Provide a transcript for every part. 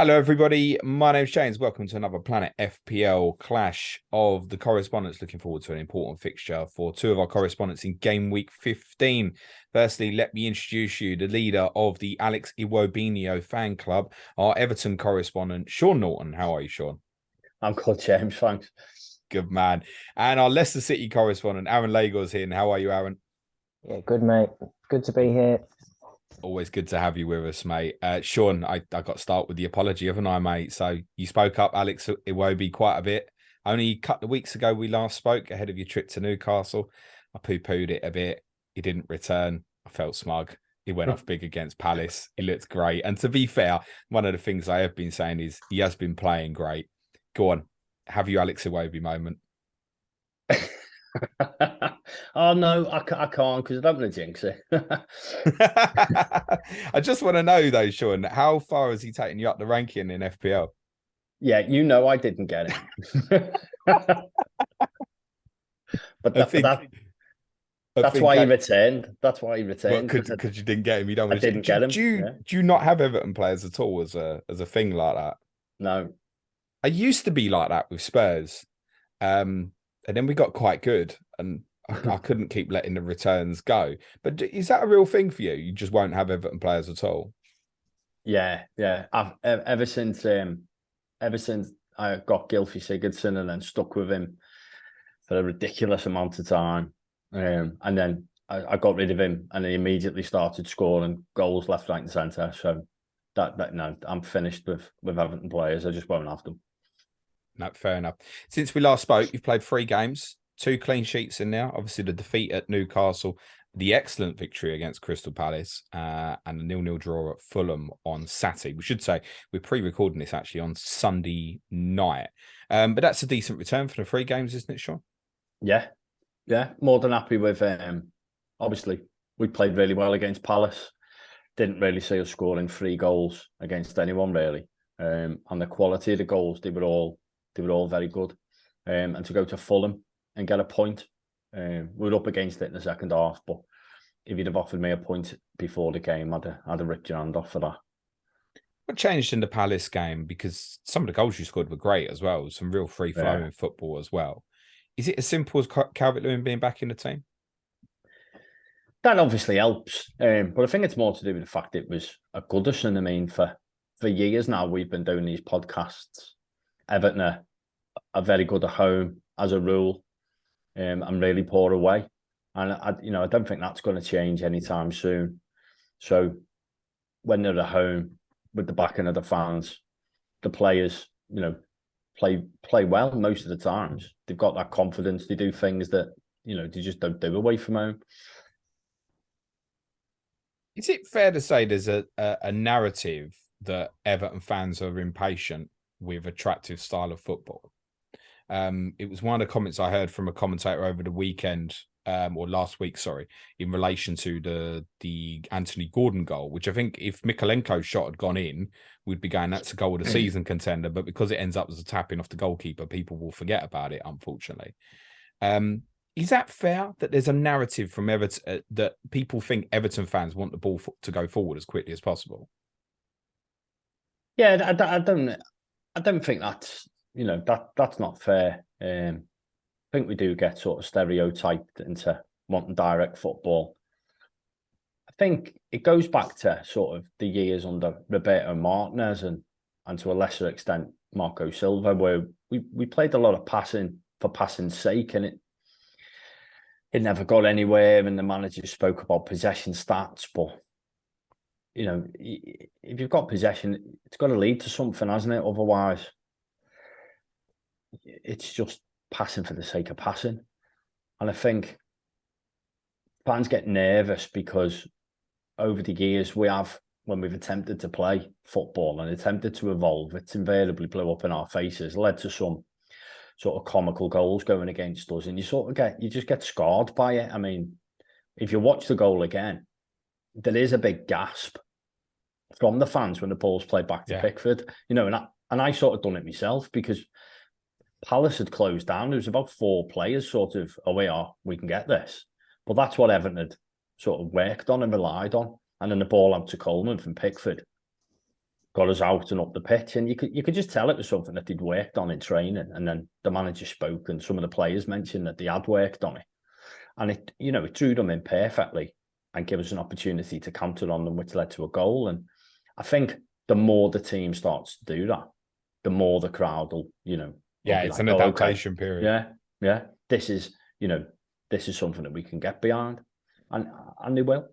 Hello, everybody. My name's James. Welcome to another Planet FPL clash of the correspondents. Looking forward to an important fixture for two of our correspondents in game week 15. Firstly, let me introduce you, the leader of the Alex Iwobi fan club, our Everton correspondent, Sean Norton. How are you, Sean? I'm good, James. Thanks. Good man. And our Leicester City correspondent, Aaron Lagor, is here. And how are you, Aaron? Yeah, good, mate. Good to be here. Always good to have you with us, mate. Sean, I got to start with the apology, haven't I, mate? So you spoke up Alex Iwobi quite a bit. Only a couple of weeks ago, we last spoke ahead of your trip to Newcastle. I poo-pooed it a bit. He didn't return. I felt smug. He went off big against Palace. He looked great. And to be fair, one of the things I have been saying is he has been playing great. Go on. Have you Alex Iwobi moment? Oh, no, I can't because I don't want to jinx it. I just want to know, though, Sean, how far has he taken you up the ranking in FPL? Yeah, I didn't get it. But that's why he returned. That's why he returned. Because you didn't get him. You don't. I didn't get him. Do you not have Everton players at all as a thing like that? No. I used to be like that with Spurs, and then we got quite good, and I couldn't keep letting the returns go. But is that a real thing for you? You just won't have Everton players at all? Yeah. I've ever since I got Gylfi Sigurdsson and then stuck with him for a ridiculous amount of time. And then I got rid of him and he immediately started scoring goals left, right, and centre. So no, I'm finished with Everton players. I just won't have them. No, fair enough. Since we last spoke, you've played 3 games, 2 clean sheets in there. Obviously, the defeat at Newcastle, the excellent victory against Crystal Palace, and a 0-0 draw at Fulham on Saturday. We should say we're pre-recording this actually on Sunday night. But that's a decent return for the 3 games, isn't it, Sean? Yeah. More than happy with. Obviously, we played really well against Palace. Didn't really see us scoring 3 goals against anyone really. And the quality of the goals, they were all very good. And to go to Fulham and get a point, we were up against it in the second half. But if you'd have offered me a point before the game, I'd have ripped your hand off for that. What changed in the Palace game? Because some of the goals you scored were great as well. Some real free-flowing football as well. Is it as simple as Calvert-Lewin being back in the team? That obviously helps. But I think it's more to do with the fact it was a Goodison. I mean, for years now, we've been doing these podcasts. Everton are very good at home as a rule, and really poor away. And I don't think that's going to change anytime soon. So when they're at home with the backing of the fans, the players, play well most of the times. They've got that confidence. They do things that they just don't do away from home. Is it fair to say there's a narrative that Everton fans are impatient with attractive style of football? It was one of the comments I heard from a commentator over the weekend, or last week, sorry, in relation to the Anthony Gordon goal, which I think if Mikalenko's shot had gone in, we'd be going, that's a goal of the season contender. But because it ends up as a tap-in off the goalkeeper, people will forget about it, unfortunately. Is that fair that there's a narrative from Everton that people think Everton fans want the ball to go forward as quickly as possible? Yeah, I don't think that's that's not fair. I think we do get sort of stereotyped into wanting direct football. I think it goes back to sort of the years under Roberto Martinez and to a lesser extent Marco Silva, where we played a lot of passing for passing's sake, and it never got anywhere. And the manager spoke about possession stats, but if you've got possession, it's got to lead to something, hasn't it? Otherwise, it's just passing for the sake of passing. And I think fans get nervous because over the years when we've attempted to play football and attempted to evolve, it's invariably blew up in our faces, led to some sort of comical goals going against us, and you just get scarred by it. I mean, if you watch the goal again, there is a big gasp from the fans when the ball's played back to Pickford. And I sort of done it myself because Palace had closed down. There was about 4 players sort of, we can get this. But that's what Everton had sort of worked on and relied on. And then the ball out to Coleman from Pickford. got us out and up the pitch, and you could just tell it was something that they'd worked on in training. And then the manager spoke, and some of the players mentioned that they had worked on it, and it drew them in perfectly and gave us an opportunity to counter on them, which led to a goal. And I think the more the team starts to do that, the more the crowd will, it's an adaptation period. Yeah. This is something that we can get behind, and they will.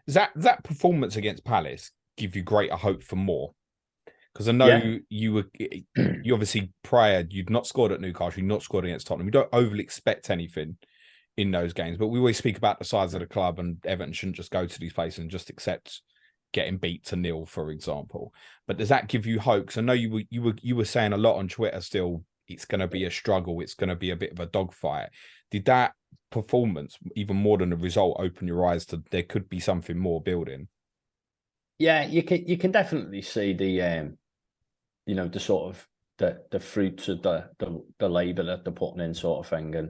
Does that performance against Palace give you greater hope for more? Because I know you obviously prior, you'd not scored at Newcastle, you'd not scored against Tottenham. You don't overly expect anything in those games, but we always speak about the size of the club, and Everton shouldn't just go to these places and just accept getting beat to 0, for example. But does that give you hope? Because I know you were saying a lot on Twitter still, it's going to be a struggle, it's going to be a bit of a dogfight. Did that performance, even more than the result, open your eyes to there could be something more building? Yeah, you can definitely see the the sort of the fruits of the labour that they're putting in, sort of thing. And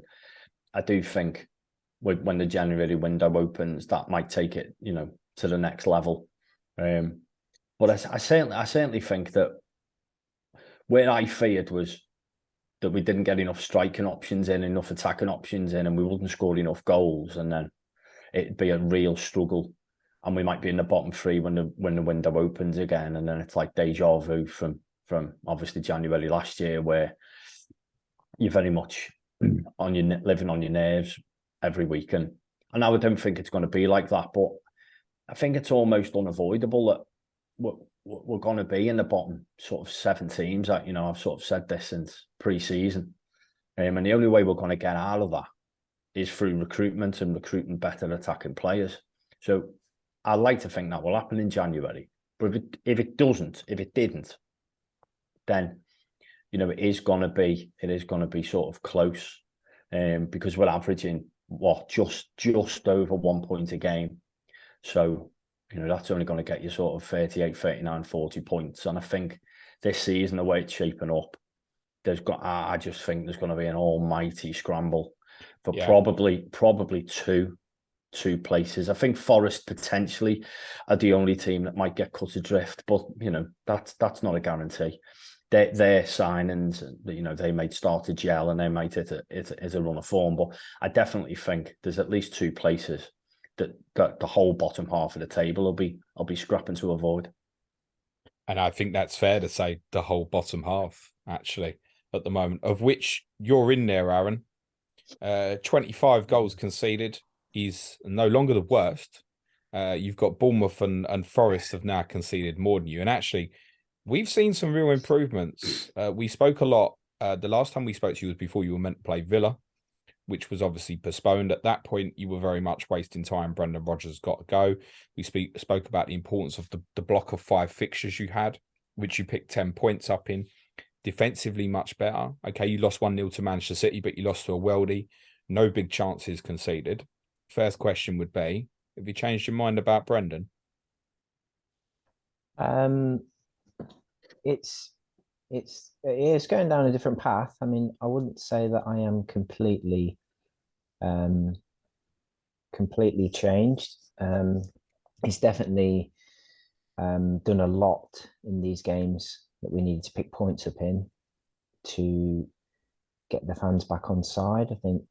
I do think when the January window opens, that might take it, to the next level. But I certainly think that where I feared was that we didn't get enough striking options in, enough attacking options in, and we wouldn't score enough goals, and then it'd be a real struggle, and we might be in the bottom 3 when the window opens again, and then it's like deja vu from obviously January last year, where you're very much living on your nerves every week, and I don't think it's going to be like that, but I think it's almost unavoidable that we're going to be in the bottom sort of 7 teams. That, I've sort of said this since pre-season, and the only way we're going to get out of that is through recruitment and recruiting better attacking players. So I'd like to think that will happen in January, but if it didn't, then it is going to be sort of close, because we're averaging just over 1 point a game. So, that's only going to get you sort of 38, 39, 40 points. And I think this season, the way it's shaping up, I just think there's going to be an almighty scramble for probably two places. I think Forest potentially are the only team that might get cut adrift, but that's not a guarantee. Their signings, they might start to gel and they might hit a run of form. But I definitely think there's at least 2 places that the whole bottom half of the table I'll be scrapping to avoid. And I think that's fair to say, the whole bottom half, actually, at the moment, of which you're in there, Aaron. 25 goals conceded is no longer the worst. You've got Bournemouth and Forest have now conceded more than you. And actually, we've seen some real improvements. We spoke a lot. The last time we spoke to you was before you were meant to play Villa, which was obviously postponed. At that point, you were very much wasting time. Brendan Rodgers got to go. We spoke about the importance of the block of 5 fixtures you had, which you picked 10 points up in. Defensively, much better. Okay, you lost 1-0 to Manchester City, but you lost to a worldie. No big chances conceded. First question would be, have you changed your mind about Brendan? It's going down a different path. I mean, I wouldn't say that I am completely changed. He's definitely done a lot in these games that we needed to pick points up in to get the fans back on side. I think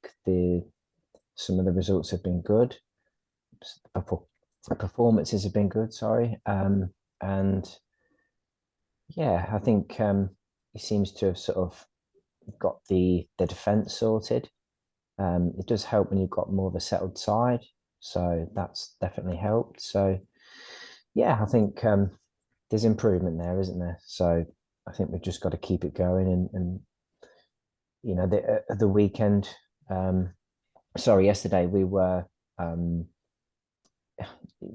some of the results have been good. The performances have been good, and yeah, I think he seems to have sort of got the defence sorted. It does help when you've got more of a settled side, so that's definitely helped. So yeah, I think there's improvement there, isn't there? So I think we've just got to keep it going, and the weekend. Yesterday we were.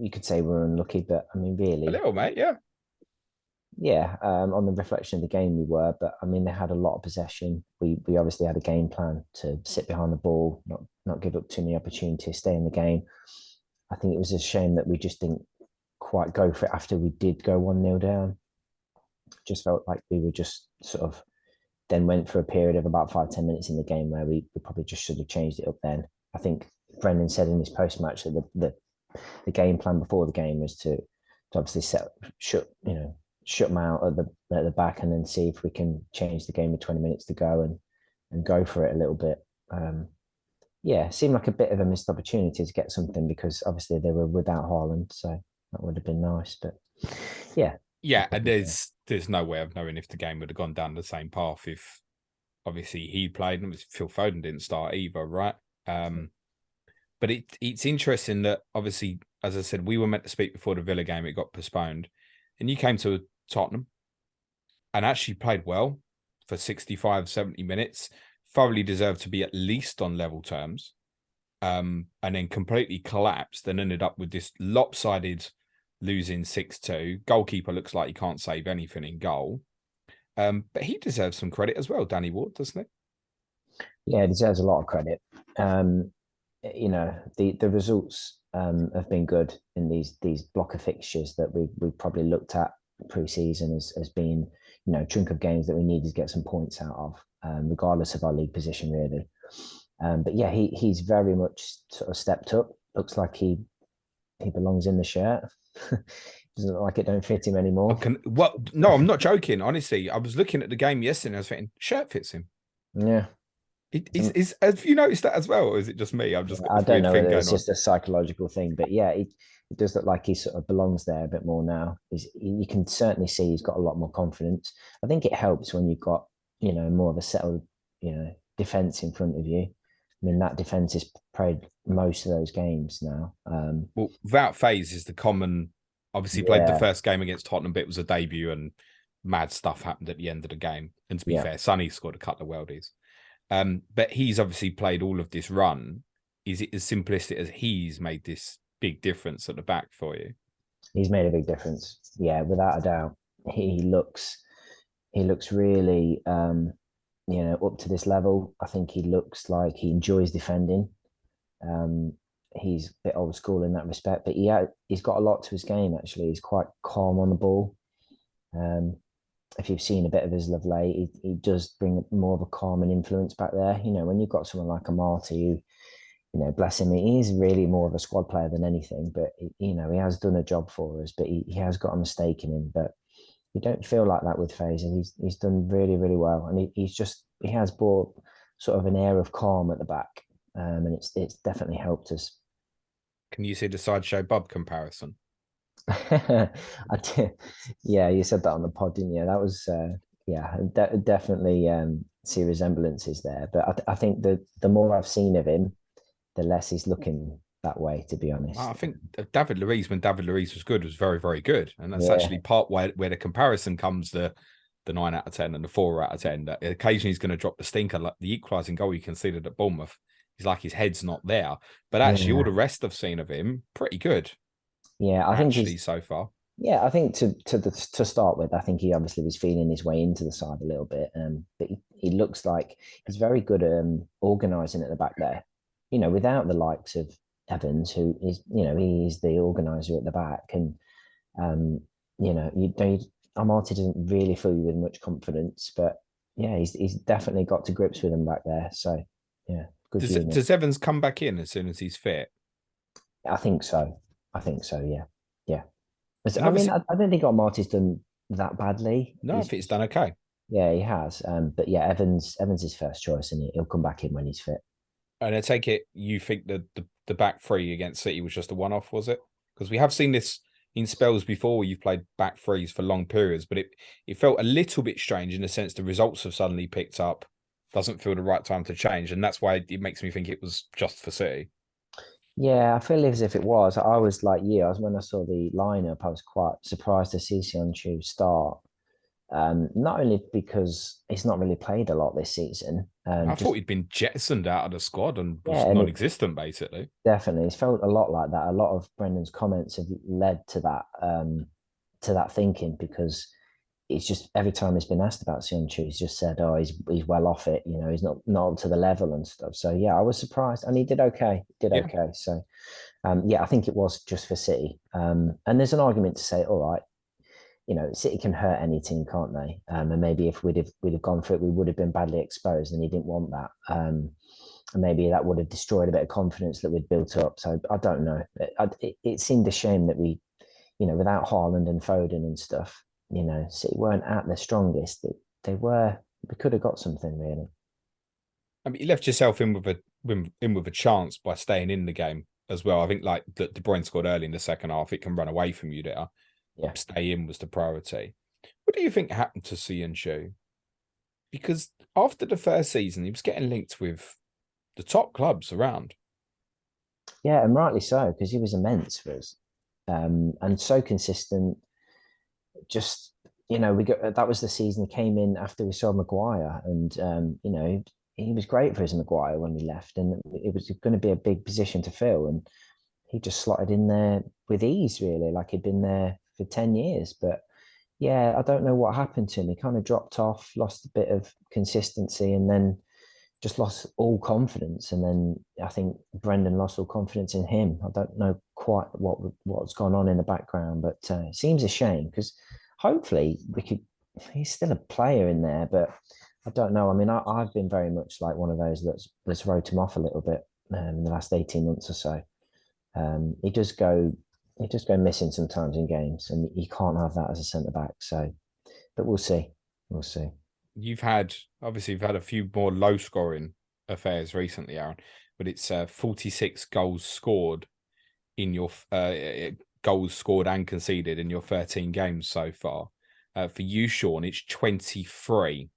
You could say we're unlucky, but I mean, really, a little, mate. Yeah. Yeah, on the reflection of the game we were, but I mean they had a lot of possession. We obviously had a game plan to sit behind the ball, not give up too many opportunities, stay in the game. I think it was a shame that we just didn't quite go for it after we did go 1-0 down. Just felt like we were just sort of then went for a period of about 5-10 minutes in the game where we probably just should have changed it up then. I think Brendan said in his post-match that the game plan before the game was to obviously shut them out at the back and then see if we can change the game with 20 minutes to go and go for it a little bit. Yeah, it seemed like a bit of a missed opportunity to get something because obviously they were without Haaland, so that would have been nice. But yeah. Yeah, and there's no way of knowing if the game would have gone down the same path if obviously he played and Phil Foden didn't start either, right? But it's interesting that obviously, as I said, we were meant to speak before the Villa game, it got postponed. And you came to Tottenham and actually played well for 65, 70 minutes, thoroughly deserved to be at least on level terms, and then completely collapsed and ended up with this lopsided losing 6-2. Goalkeeper looks like he can't save anything in goal. But he deserves some credit as well, Danny Ward, doesn't he? Yeah, he deserves a lot of credit. You know, the results have been good in these block of fixtures that we probably looked at pre-season as being, you know, chunk of games that we needed to get some points out of, regardless of our league position, really. But yeah, he's very much sort of stepped up. Looks like he belongs in the shirt. Doesn't look like it don't fit him anymore. No, I'm not joking. Honestly, I was looking at the game yesterday and I was thinking, shirt fits him. Yeah. Have you noticed that as well, or is it just me? I don't know. It's just a psychological thing, but yeah, it does look like he sort of belongs there a bit more now. You can certainly see he's got a lot more confidence. I think it helps when you've got, you know, more of a settled, you know, defense in front of you. I mean, that defense has played most of those games now. Well, Wout Faes is the common. Obviously, played the first game against Tottenham, but it was a debut, and mad stuff happened at the end of the game. And to be fair, Sonny scored a couple of worldies. But he's obviously played all of this run. Is it as simplistic as he's made this big difference at the back for you? He's made a big difference. Yeah, without a doubt. He looks really, you know, up to this level. I think he looks like he enjoys defending. He's a bit old school in that respect, but he's got a lot to his game, actually. He's quite calm on the ball. If you've seen a bit of his of late, he does bring more of a calming influence back there. You know, when you've got someone like Amati who, you know, bless him, he's really more of a squad player than anything, but, you know, he has done a job for us, but he has got a mistake in him. But you don't feel like that with Faes, and he's done really, really well. And he has brought sort of an air of calm at the back, and it's definitely helped us. Can you see the Sideshow Bob comparison? I did. Yeah, you said that on the pod, didn't you? That was definitely see resemblances there. But I think the more I've seen of him, the less he's looking that way, to be honest. I think David Luiz, when David Luiz was good, was very, very good. And that's actually part where the comparison comes, the 9 out of 10 and the 4 out of 10. That occasionally he's going to drop the stinker, like the equalising goal he conceded at Bournemouth. He's like his head's not there. But actually all the rest I've seen of him, pretty good. Yeah, I think he's so far. Yeah, I think to start with, I think he obviously was feeling his way into the side a little bit. But he looks like he's very good at organising at the back there. You know, without the likes of Evans, who is, you know, he's the organizer at the back, and you know, Amati doesn't really fill you with much confidence, but yeah, he's definitely got to grips with him back there. So yeah, good. Does Evans come back in as soon as he's fit? I think so. Yeah. I mean, I don't think Amati's done that badly. No, I think he's done okay. Yeah, he has. But yeah, Evans is first choice, and he'll come back in when he's fit. And I take it you think that the back three against City was just a one-off, was it? Because we have seen this in spells before where you've played back threes for long periods, but it felt a little bit strange in the sense the results have suddenly picked up. Doesn't feel the right time to change, and that's why it makes me think it was just for City. Yeah, I feel as if it was. I was like you. When I saw the lineup, I was quite surprised to see Sionchu start. Not only because he's not really played a lot this season. I thought he'd been jettisoned out of the squad and was non-existent, basically. Definitely. It's felt a lot like that. A lot of Brendan's comments have led to that thinking, because it's just every time he's been asked about Sionchu, he's just said, "Oh, he's well off it. You know, he's not up to the level and stuff." So yeah, I was surprised, and he did okay. Okay. So I think it was just for City. And there's an argument to say, all right, you know, City can hurt any team, can't they? And maybe if we'd have gone for it, we would have been badly exposed, and he didn't want that. And maybe that would have destroyed a bit of confidence that we'd built up. So I don't know. It seemed a shame that we, you know, without Haaland and Foden and stuff, City weren't at their strongest. They were. We could have got something really. I mean, you left yourself in with a chance by staying in the game as well. I think like De Bruyne scored early in the second half. It can run away from you there. Yeah. Stay in was the priority. What do you think happened to Söyüncü? Because after the first season, he was getting linked with the top clubs around. Yeah, and rightly so, because he was immense for us, and so consistent. Just that was the season he came in after we saw Maguire, and he was great for us, Maguire, when we left, and it was going to be a big position to fill, and he just slotted in there with ease, really, like he'd been there for 10 years. But yeah, I don't know what happened to him. He kind of dropped off, lost a bit of consistency, and then just lost all confidence. And then I think Brendan lost all confidence in him. I don't know quite what's gone on in the background, but it seems a shame because hopefully he's still a player in there, but I don't know. I mean, I've been very much like one of those that's wrote him off a little bit in the last 18 months or so. He does go missing sometimes in games, and you can't have that as a centre back. So, but we'll see. We'll see. You've had a few more low scoring affairs recently, Aaron, but it's 46 goals scored in your goals scored and conceded in your 13 games so far. For you, Sean, it's 23,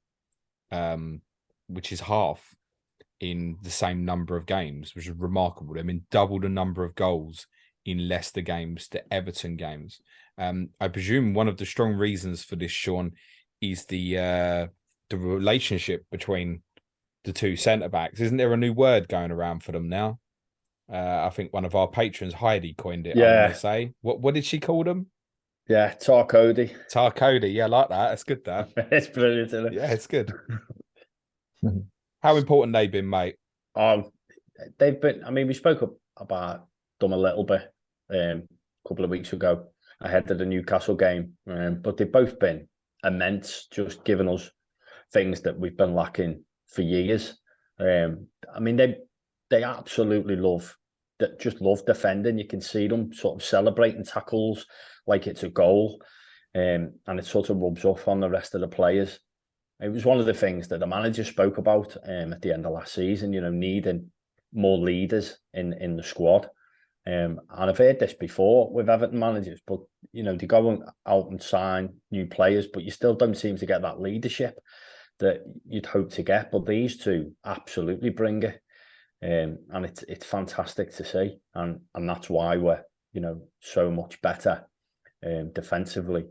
which is half in the same number of games, which is remarkable. I mean, double the number of goals in Leicester games to Everton games. I presume one of the strong reasons for this, Sean, is the relationship between the two centre backs. Isn't there a new word going around for them now? I think one of our patrons, Heidi, coined it. Yeah. I want to say, what did she call them? Yeah, CotC. CotC. Yeah, I like that. That's good. That it's brilliant, isn't it? Yeah, it's good. How important they've been, mate? They've been. I mean, we spoke about them a little bit a couple of weeks ago ahead of the Newcastle game, but they've both been immense, just giving us things that we've been lacking for years. I mean, they absolutely love defending. You can see them sort of celebrating tackles like it's a goal, and it sort of rubs off on the rest of the players. It was one of the things that the manager spoke about at the end of last season, needing more leaders in the squad. And I've heard this before with Everton managers, but, they go out and sign new players, but you still don't seem to get that leadership that you'd hope to get. But these two absolutely bring it. And it's fantastic to see. And that's why we're, so much better defensively.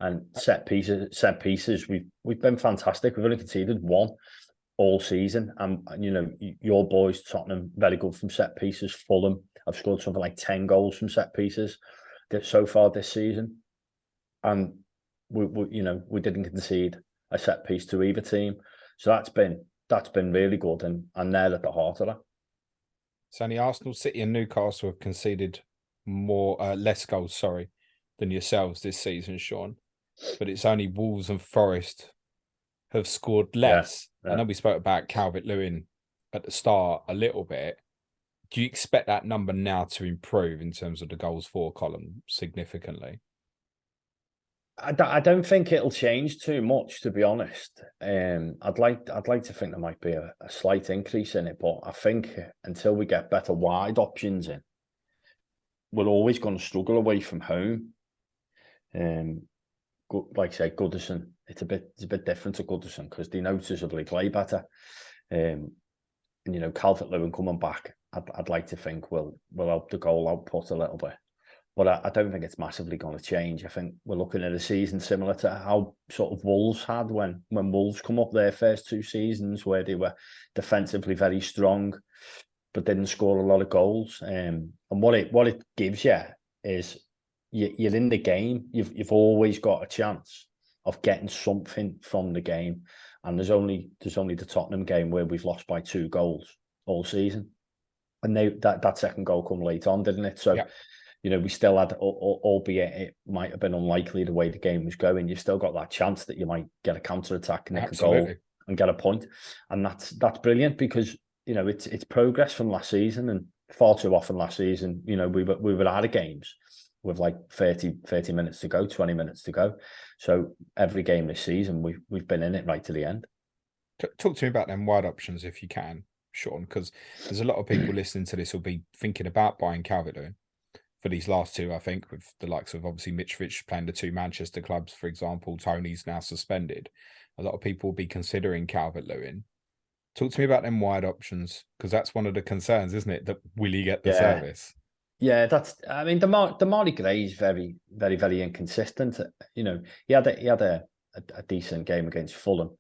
And set pieces, we've been fantastic. We've only conceded one all season. And your boys, Tottenham, very good from set pieces. Fulham have scored something like 10 goals from set pieces so far this season. And we didn't concede a set piece to either team. So that's been really good, and they're at the heart of that. So only Arsenal, City and Newcastle have conceded less goals, than yourselves this season, Sean. But it's only Wolves and Forest have scored less. Yeah. I know we spoke about Calvert-Lewin at the start a little bit. Do you expect that number now to improve in terms of the goals for column significantly? I don't think it'll change too much, to be honest. I'd like to think there might be a slight increase in it, but I think until we get better wide options in, we're always going to struggle away from home. Like I say, Goodison, it's a bit different to Goodison because they noticeably play better. And Calvert-Lewin coming back, I'd like to think will help the goal output a little bit. But I don't think it's massively going to change. I think we're looking at a season similar to how sort of Wolves had when Wolves come up their first two seasons, where they were defensively very strong, but didn't score a lot of goals. And what it gives you is you're in the game. You've always got a chance of getting something from the game. And there's only the Tottenham game where we've lost by 2 goals all season, and that second goal come late on, didn't it? So. Yeah. We still had, albeit it might have been unlikely the way the game was going, you've still got that chance that you might get a counter-attack, nick a goal and get a point. And that's brilliant because, it's progress from last season, and far too often last season, we were out of games with like 30 minutes to go, 20 minutes to go. So every game this season, we've been in it right to the end. Talk to me about them wide options if you can, Sean, because there's a lot of people listening to this will be thinking about buying Calvert-Lewin for these last two, I think, with the likes of obviously Mitrovic playing the two Manchester clubs, for example. Tony's now suspended. A lot of people will be considering Calvert-Lewin. Talk to me about them wide options, because that's one of the concerns, isn't it? That will he get the service? Yeah, I mean, Demarai Gray is very, very, very inconsistent. You know, he had a decent game against Fulham,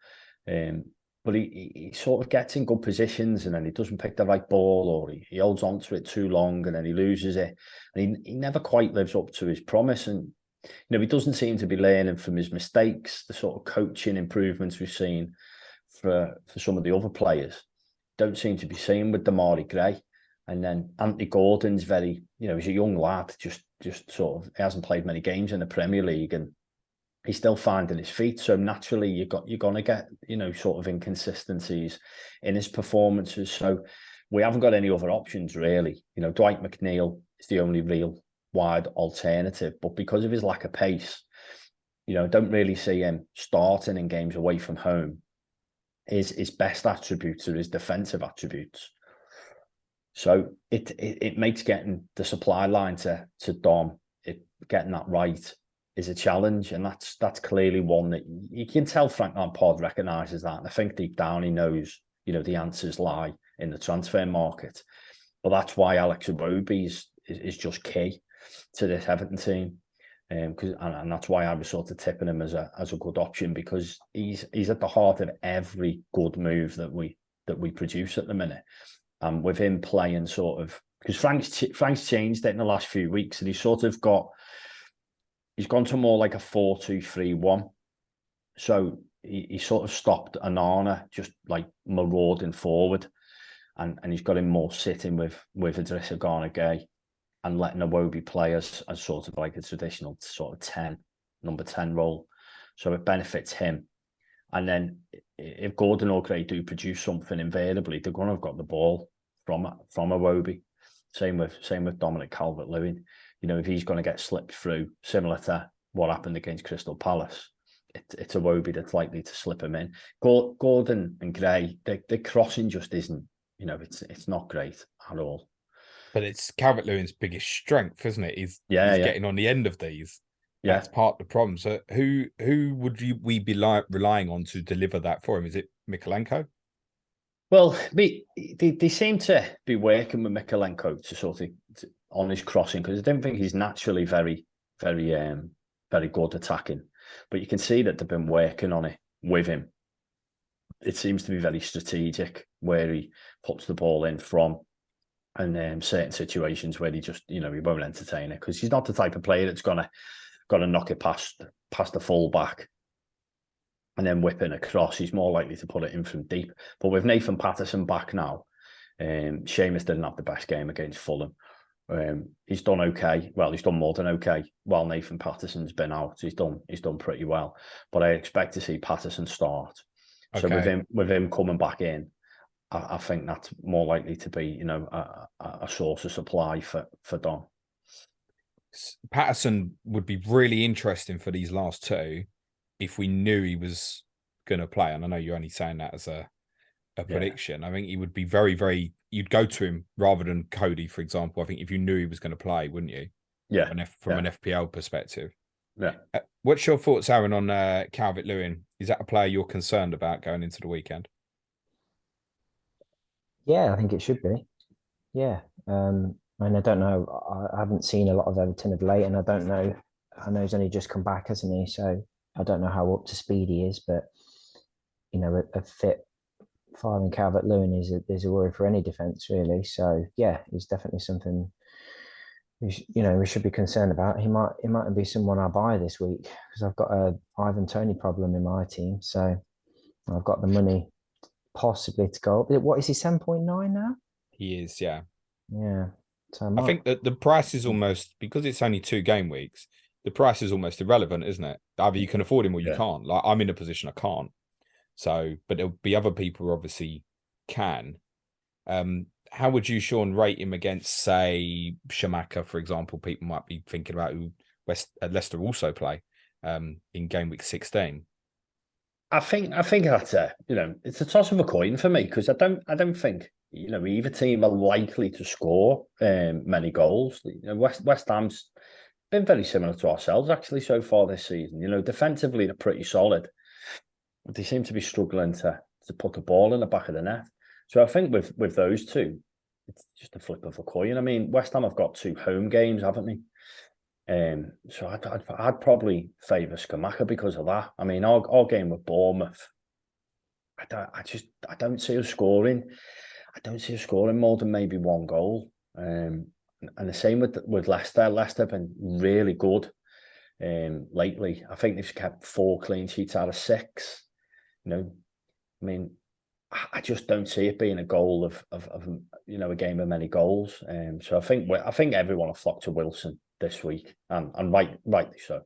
but he sort of gets in good positions and then he doesn't pick the right ball, or he holds on to it too long and then he loses it. And he never quite lives up to his promise. And, you know, he doesn't seem to be learning from his mistakes. The sort of coaching improvements we've seen for some of the other players don't seem to be seen with Demarai Gray. And then Anthony Gordon's very, you know, he's a young lad, just sort of, he hasn't played many games in the Premier League and he's still finding his feet. So naturally you're going to get, you know, sort of inconsistencies in his performances. So we haven't got any other options really. You know, Dwight McNeil is the only real wide alternative, but because of his lack of pace, you know, don't really see him starting in games away from home. His best attributes are his defensive attributes. So it makes getting the supply line to Dom, getting that right is a challenge, and that's clearly one that you can tell Frank Lampard recognises that, and I think deep down he knows, you know, the answers lie in the transfer market. But that's why Alex Iwobi is just key to this Everton team, and that's why I was sort of tipping him as a good option, because he's at the heart of every good move that we produce at the minute. With him playing sort of, because Frank's changed it in the last few weeks, and he's gone to more like a 4-2-3-1. So he sort of stopped Onana just like marauding forward, and he's got him more sitting with Idrissa Gana Gueye and letting Iwobi play as sort of like a traditional sort of number 10 role. So it benefits him. And then if Gordon or Gray do produce something invariably, they're going to have got the ball from Iwobi. Same with Dominic Calvert-Lewin. You know, if he's going to get slipped through, similar to what happened against Crystal Palace, it's Iwobi that's likely to slip him in. Gordon and Gray, the crossing just isn't, you know, it's not great at all. But it's Calvert-Lewin's biggest strength, isn't it? He's getting on the end of these. Yeah, that's part of the problem. So who would we be relying on to deliver that for him? Is it Mykolenko? Well, they seem to be working with Mykolenko to sort of on his crossing, because I don't think he's naturally very, very, very good attacking. But you can see that they've been working on it with him. It seems to be very strategic where he puts the ball in from, and certain situations where he just, you know, he won't entertain it, because he's not the type of player that's gonna knock it past the full back and then whipping across. He's more likely to put it in from deep. But with Nathan Patterson back now, Seamus didn't have the best game against Fulham. He's done okay. Well, he's done more than okay while Nathan Patterson's been out. He's done pretty well. But I expect to see Patterson start. Okay. So with him coming back in, I think that's more likely to be, you know, a source of supply for Dom. Patterson would be really interesting for these last two if we knew he was going to play. And I know you're only saying that as a prediction. I think he would be very, very... You'd go to him rather than Coady, for example. I think if you knew he was going to play, wouldn't you? Yeah. From an FPL perspective. Yeah. What's your thoughts, Aaron, on Calvert-Lewin? Is that a player you're concerned about going into the weekend? Yeah, I think it should be. Yeah. And I don't know. I haven't seen a lot of Everton of late, and I don't know. I know he's only just come back, hasn't he? So I don't know how up to speed he is, but you know, a fit firing Calvert-Lewin is a worry for any defence, really. So yeah, he's definitely something we should be concerned about. He might be someone I buy this week, because I've got a Ivan Toney problem in my team. So I've got the money possibly to go up. What is he, 7.9 now? He is, yeah. Yeah. So I think that the price is almost, because it's only 2 game weeks, the price is almost irrelevant, isn't it? Either you can afford him or you can't. Like, I'm in a position I can't. So, but there'll be other people who obviously can. How would you, Sean, rate him against, say, Schumacher, for example? People might be thinking about who Leicester also play in game week 16. I think that's it's a toss of a coin for me, because I don't think either team are likely to score many goals. West Ham's been very similar to ourselves actually so far this season. Defensively they're pretty solid, but they seem to be struggling to put the ball in the back of the net. So I think with those two, it's just a flip of a coin. I mean, West Ham have got 2 home games, haven't they? So I'd probably favour Schumacher because of that. I mean, our game with Bournemouth, I don't see us scoring. I don't see us scoring more than maybe 1 goal. And the same with Leicester. Leicester have been really good lately. I think they've kept 4 clean sheets out of 6. I mean, I just don't see it being a goal of a game of many goals. So I think everyone will flock to Wilson this week, and rightly so.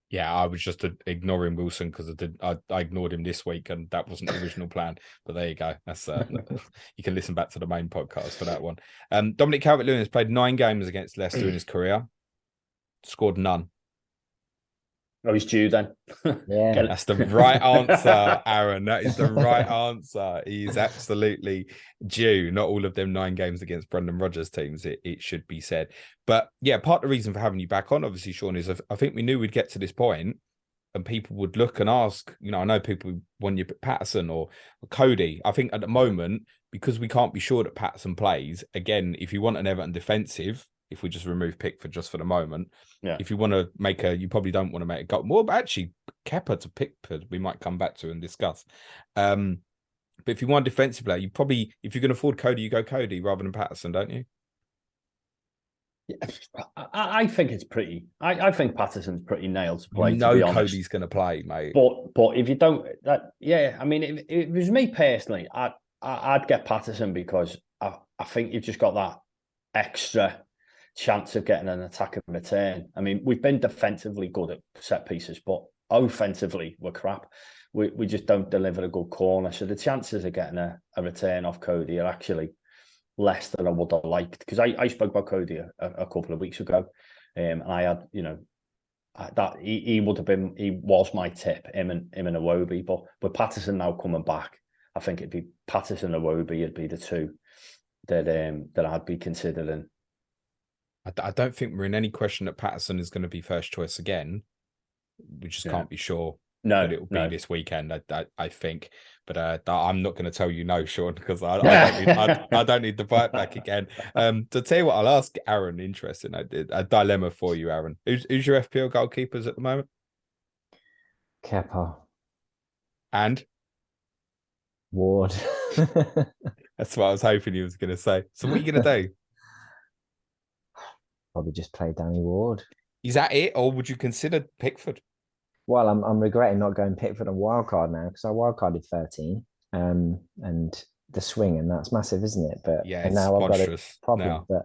Yeah, I was just ignoring Wilson because I ignored him this week, and that wasn't the original plan. But there you go. That's you can listen back to the main podcast for that one. Dominic Calvert-Lewin has played 9 games against Leicester in his career, scored none. Oh, he's due then. Yeah, that's the right answer, Aaron. That is the right answer. He's absolutely due. Not all of them 9 games against Brendan Rodgers teams, it should be said. But yeah, part of the reason for having you back on, obviously, Sean, is I think we knew we'd get to this point and people would look and ask, I know people want you Patterson or Coady. I think at the moment, because we can't be sure that Patterson plays, again, if you want an Everton defensive, if we just remove Pickford just for the moment, if you want to you probably don't want to make a goal. Well, actually, Kepa to Pickford, we might come back to and discuss. But if you want a defensive player, you probably, if you can afford Coady, you go Coady rather than Patterson, don't you? Yeah, I think it's pretty. I think Patterson's pretty nailed to play. To be honest, Cody's going to play, mate. But if you don't, I mean, if it was me personally, I'd get Patterson because I think you've just got that extra chance of getting an attack in return. I mean, we've been defensively good at set pieces, but offensively we're crap. We just don't deliver a good corner. So the chances of getting a return off Coady are actually less than I would have liked, because I spoke about Coady a couple of weeks ago, and I had that he was my tip, him and Iwobi, but with Patterson now coming back, I think it'd be Patterson and Iwobi would be the 2 that I'd be considering. I don't think we're in any question that Patterson is going to be first choice again. We just can't be sure that it will be this weekend, I think. But I'm not going to tell you no, Sean, because I don't need the bite back again. To tell you what, I'll ask Aaron, interesting, a dilemma for you, Aaron. Who's your FPL goalkeepers at the moment? Kepa. And? Ward. That's what I was hoping you was going to say. So what are you going to do? Probably just play Danny Ward. Is that it, or would you consider Pickford? Well, I'm regretting not going Pickford on wildcard now, because I wildcarded 13, and the swing, and that's massive, isn't it? But yeah, and now I've got a problem. Now. But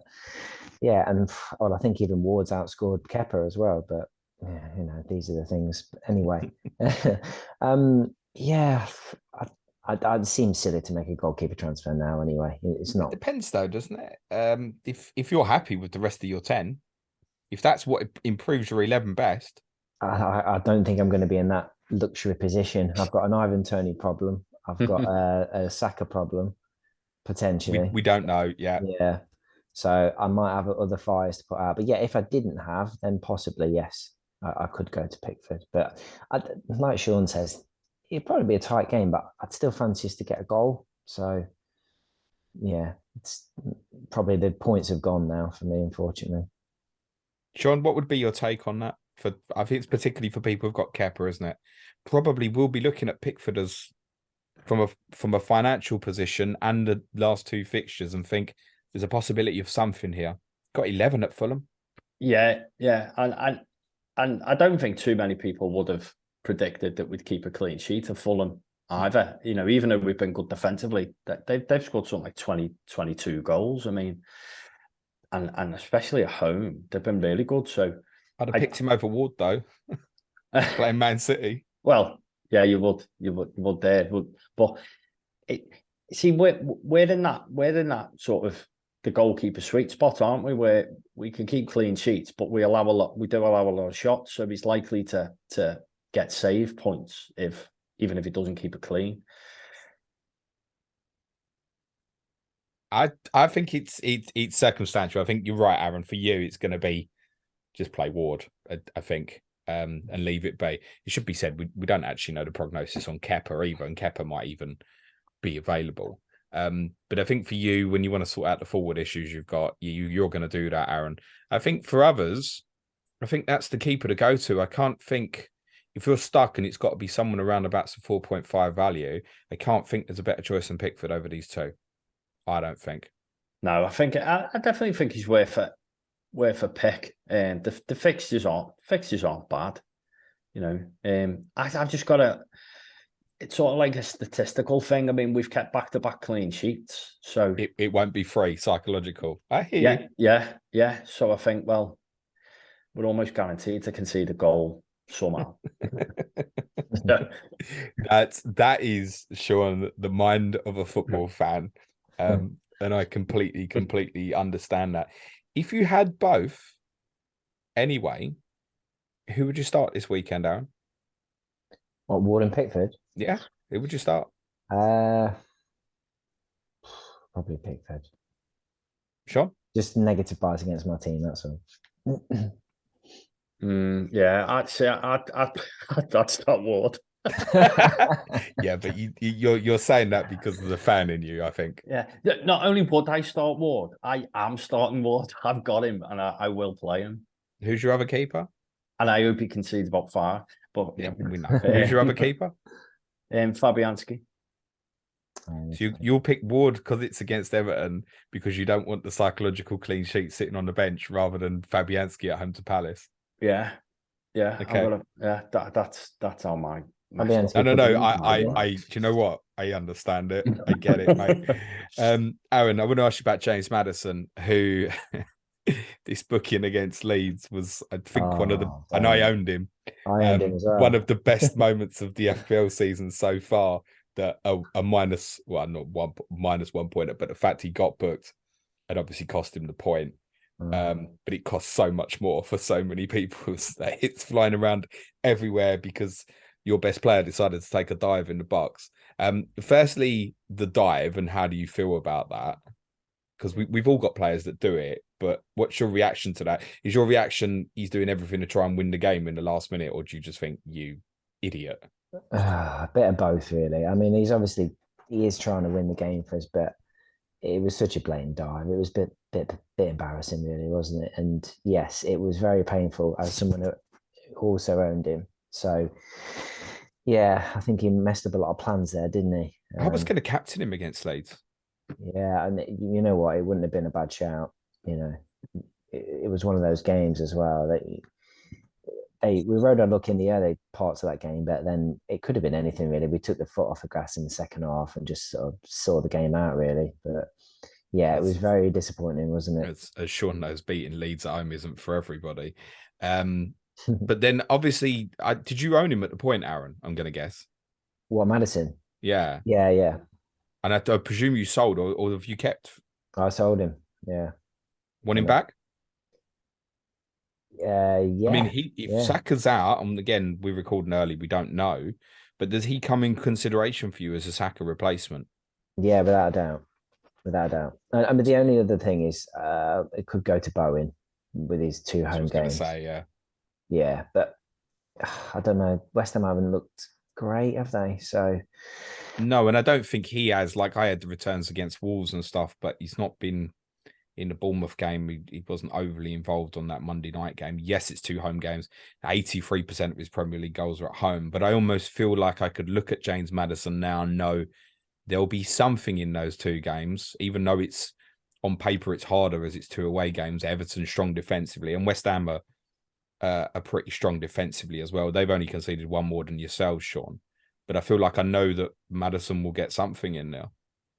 yeah, and I think even Ward's outscored Kepa as well. But yeah, these are the things. Anyway, yeah, I'd seem silly to make a goalkeeper transfer now. Anyway, it's not. It depends, though, doesn't it? If you're happy with the rest of your 10, if that's what improves your 11 best, I don't think I'm going to be in that luxury position. I've got an Ivan Toney problem. I've got a Saka problem, potentially. We don't know. Yeah. Yeah. So I might have other fires to put out. But yeah, if I didn't have, then possibly, yes, I could go to Pickford. But like Sean says, it'd probably be a tight game, but I'd still fancy us to get a goal. So yeah, it's probably the points have gone now for me, unfortunately. Sean, what would be your take on that? I think it's particularly for people who've got Kepa, isn't it? Probably will be looking at Pickford as from a financial position and the last 2 fixtures and think there's a possibility of something here. Got 11 at Fulham. Yeah, and I don't think too many people would have predicted that we'd keep a clean sheet of Fulham either. Even though we've been good defensively, they've scored something like 22 goals. I mean, and especially at home, they've been really good. So I'd have picked him over Ward, though, playing Man City. Well, yeah, you would there. But see, we're in that sort of the goalkeeper sweet spot, aren't we? Where we can keep clean sheets, but we do allow a lot of shots, so he's likely to get save points even if he doesn't keep it clean. I think it's circumstantial. I think you're right, Aaron. For you, it's going to be just play Ward, I think, and leave it be. It should be said we don't actually know the prognosis on Kepa either, and Kepa might even be available. But I think for you, when you want to sort out the forward issues you've got, you're going to do that, Aaron. I think for others, I think that's the keeper to go to. I can't think, if you're stuck and it's got to be someone around about some 4.5 value, I can't think there's a better choice than Pickford over these two. I don't think. No, I definitely think he's worth a pick. And the fixtures aren't bad. You know, I've just got to. It's sort of like a statistical thing. I mean, we've kept back-to-back clean sheets, so it won't be free. Psychological. I hear you. Yeah. So I think, well, we're almost guaranteed to concede a goal somehow. That is, Sean, the mind of a football fan, and I completely understand that. If you had both, anyway, who would you start this weekend, Aaron? What, Ward and Pickford? Yeah, who would you start? Probably Pickford. Sean? Just negative bias against my team, that's all. Yeah, I'd say I'd start Ward. Yeah, but you're saying that because of the fan in you, I think. Yeah, not only would I start Ward, I am starting Ward. I've got him, and I will play him. Who's your other keeper? And I hope he concedes about 5. But yeah, we know. Who's your other keeper? Fabianski. So you'll pick Ward because it's against Everton, because you don't want the psychological clean sheet sitting on the bench rather than Fabianski at home to Palace. Yeah. Okay. That's how my. No. I do you know what? I understand it. I get it, mate. Aaron, I want to ask you about James Maddison, who this booking against Leeds was, I think, one of the, and I owned him. I owned him as well. One of the best moments of the FPL season so far. That a minus, well, not one minus 1 pointer, but the fact he got booked had obviously cost him the point. But it costs so much more for so many people. It's flying around everywhere because your best player decided to take a dive in the box. Firstly, the dive, and how do you feel about that? Because we've all got players that do it, but what's your reaction to that? Is your reaction he's doing everything to try and win the game in the last minute, or do you just think, you idiot? A bit of both, really. I mean, he is trying to win the game for us, but it was such a blatant dive. It was a bit embarrassing, really, wasn't it? And yes, it was very painful as someone who also owned him. So yeah, I think he messed up a lot of plans there, didn't he? I was going to captain him against Leeds. Yeah, and you know what? It wouldn't have been a bad shout. You know, it was one of those games as well that. We rode our luck in the early parts of that game, but then it could have been anything, really. We took the foot off the gas in the second half and just sort of saw the game out, really. But yeah, it was very disappointing, wasn't it? As Sean knows, beating Leeds at home isn't for everybody. But then, obviously, did you own him at the point, Aaron? I'm going to guess. What, Maddison? Yeah. Yeah. And I presume you sold, or have you kept? I sold him, yeah. Want him back? Yeah. I mean, if Saka's out, and again, we're recording early, we don't know, but does he come in consideration for you as a Saka replacement? Yeah, without a doubt. I mean, the only other thing is it could go to Bowen with his 2 home games. Yeah, but I don't know. West Ham haven't looked great, have they? So no, and I don't think he has. Like, I had the returns against Wolves and stuff, but he's not been. In the Bournemouth game, he wasn't overly involved on that Monday night game. Yes, it's 2 home games. 83% of his Premier League goals are at home. But I almost feel like I could look at James Maddison now and know there'll be something in those 2 games, even though it's on paper it's harder as it's 2 away games. Everton's strong defensively, and West Ham are pretty strong defensively as well. They've only conceded 1 more than yourselves, Sean. But I feel like I know that Maddison will get something in there.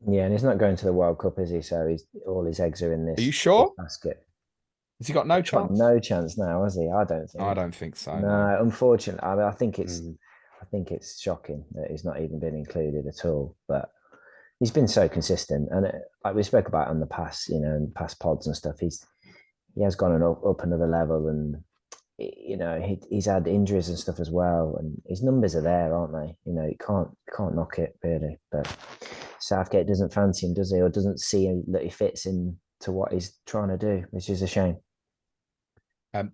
Yeah, and he's not going to the World Cup, is he? So all his eggs are in this. Are you sure? Basket. Has he got no chance? No chance now, has he? I don't think. I don't think so. No, unfortunately, I mean, I think it's shocking that he's not even been included at all. But he's been so consistent, and like we spoke about in the past, in past pods and stuff, he has gone up another level, and he's had injuries and stuff as well, and his numbers are there, aren't they? You can't knock it really, but Southgate doesn't fancy him, does he, or doesn't see that he fits in to what he's trying to do, which is a shame.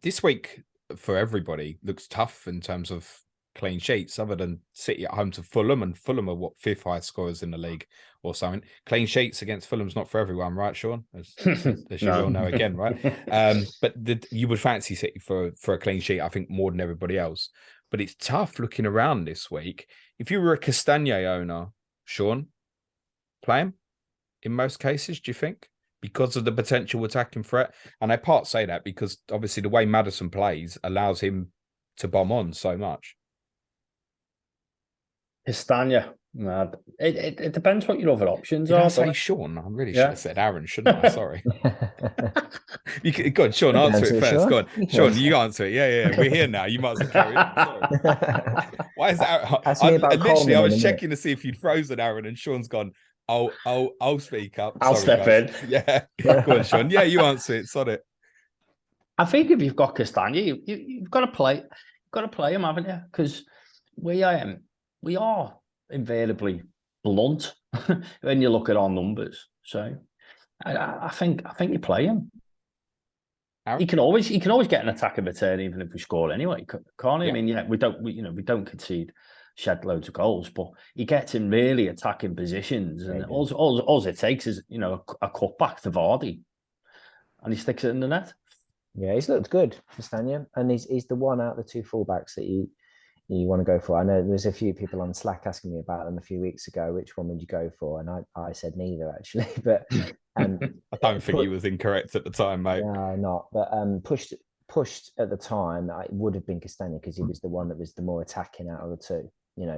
This week for everybody looks tough in terms of clean sheets, other than City at home to Fulham, and Fulham are what, 5th highest scorers in the league or something. Clean sheets against Fulham's not for everyone, right, Sean? As you will know again, right? But you would fancy City for a clean sheet, I think, more than everybody else. But it's tough looking around this week. If you were a Castagne owner, Sean, play him in most cases, do you think? Because of the potential attacking threat. And I part say that because obviously the way Maddison plays allows him to bomb on so much. Castagna, mad. It depends what your other options Did are. I say Sean? I really should have said Aaron, shouldn't I? Sorry. Go on, Sean, answer it first. Go on, Sean, you answer it. Yeah. We're here now. You might as well carry on. Why is that? I was checking to see if you'd frozen Aaron, and Sean's gone, I'll speak up. I'll step in. Yeah. Go on, Sean. Yeah, you answer it. Sod it. I think if you've got Castagna, you've got to play. You've got to play him, haven't you? Because we are invariably blunt when you look at our numbers. So I think you play him. Aaron? He can always get an attack in return, even if we score anyway, can't he? Yeah. I mean, we don't concede shed loads of goals, but he gets in really attacking positions, and all it takes is a cut back to Vardy, and he sticks it in the net. Yeah, he's looked good, Castagna, and he's the one out of the two fullbacks that you want to go for. I know there's a few people on Slack asking me about them a few weeks ago. Which one would you go for? And I said neither, actually. But I don't think he was incorrect at the time, mate. No, not. But pushed at the time, it would have been Castagna because he was the one that was the more attacking out of the two.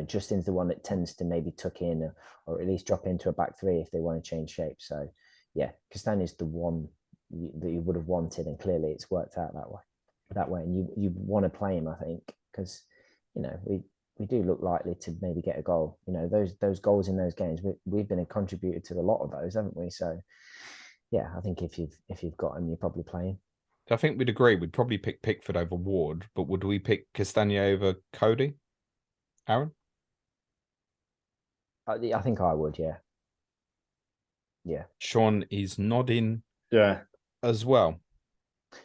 Justin's the one that tends to maybe tuck in or at least drop into a back three if they want to change shape. So, yeah, Castagna's the one that you would have wanted, and clearly it's worked out that way. And you want to play him, I think, because we do look likely to maybe get a goal. Those goals in those games, we've been a contributor to a lot of those, haven't we? So, yeah, I think if you've got him, you're probably playing. I think we'd agree. We'd probably pick Pickford over Ward, but would we pick Castagna over Coady? Aaron? I think I would, yeah. Yeah. Sean is nodding. Yeah. As well.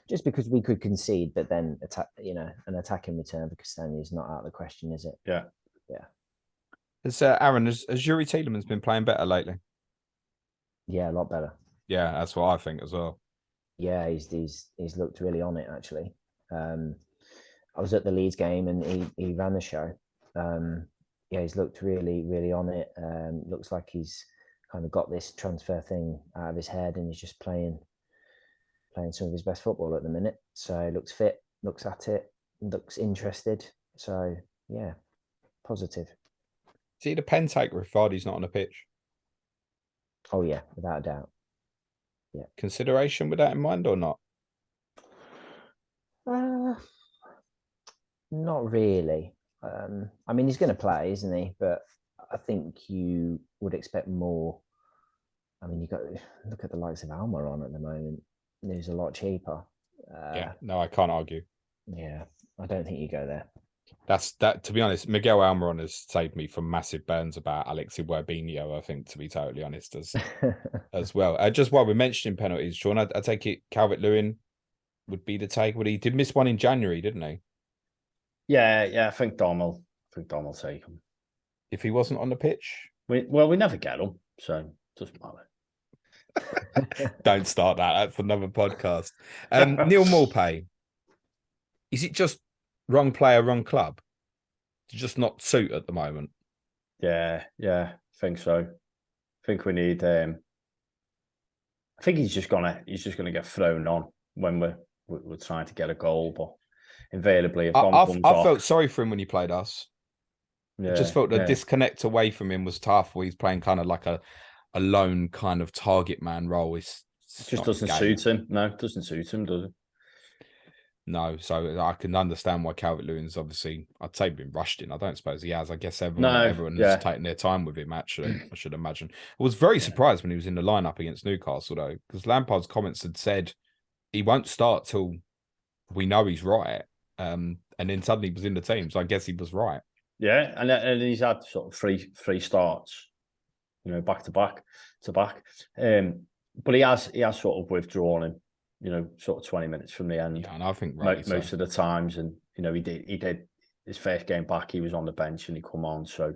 Just because we could concede, but then an attack in return for Castagna is not out of the question, is it? Yeah. Yeah. Aaron, has Yuri Tielemans been playing better lately? Yeah, a lot better. Yeah, that's what I think as well. Yeah, he's looked really on it, actually. I was at the Leeds game and he ran the show. Yeah, he's looked really, really on it. Looks like he's kind of got this transfer thing out of his head, and he's just playing some of his best football at the minute. So he looks fit, looks at it, looks interested. So yeah, positive. Is he the pen taker if Vardy's not on the pitch? Oh yeah, without a doubt. Yeah. Consideration with that in mind or not? Not really. I mean, he's going to play, isn't he? But I think you would expect more. I mean, you got to look at the likes of Almiron at the moment. Who's a lot cheaper. Yeah, no, I can't argue. Yeah, I don't think you go there. That's that. To be honest, Miguel Almiron has saved me from massive burns about Alex Iwobi, I think, to be totally honest, as well. Just while we're mentioning penalties, Sean, I take it Calvert-Lewin would be the take. But he did miss one in January, didn't he? Yeah. I think Dom will take him if he wasn't on the pitch. We never get him, so it doesn't matter. Don't start that. That's another podcast. Neil Maupay. Is it just wrong player, wrong club? Just not suit at the moment. Yeah, I think so. I think we need. I think he's just gonna get thrown on when we're trying to get a goal, but invariably, if I felt sorry for him when he played us. Yeah, I just felt the disconnect away from him was tough. Where he's playing kind of like a lone kind of target man role. It just doesn't suit him. No, it doesn't suit him, does it? No, so I can understand why Calvert-Lewin's obviously, I'd say, been rushed in. I don't suppose he has. I guess No, everyone's yeah, taken their time with him, actually, I should imagine. I was very surprised when he was in the lineup against Newcastle, though, because Lampard's comments had said he won't start till we know he's right. And then suddenly he was in the team, so I guess he was right. yeah, and he's had sort of three starts, you know, back to back. But he has sort of withdrawn him, you know, sort of 20 minutes from the end. Yeah, and I think most of the times, and you know, he did his first game back. He was on the bench and he come on. So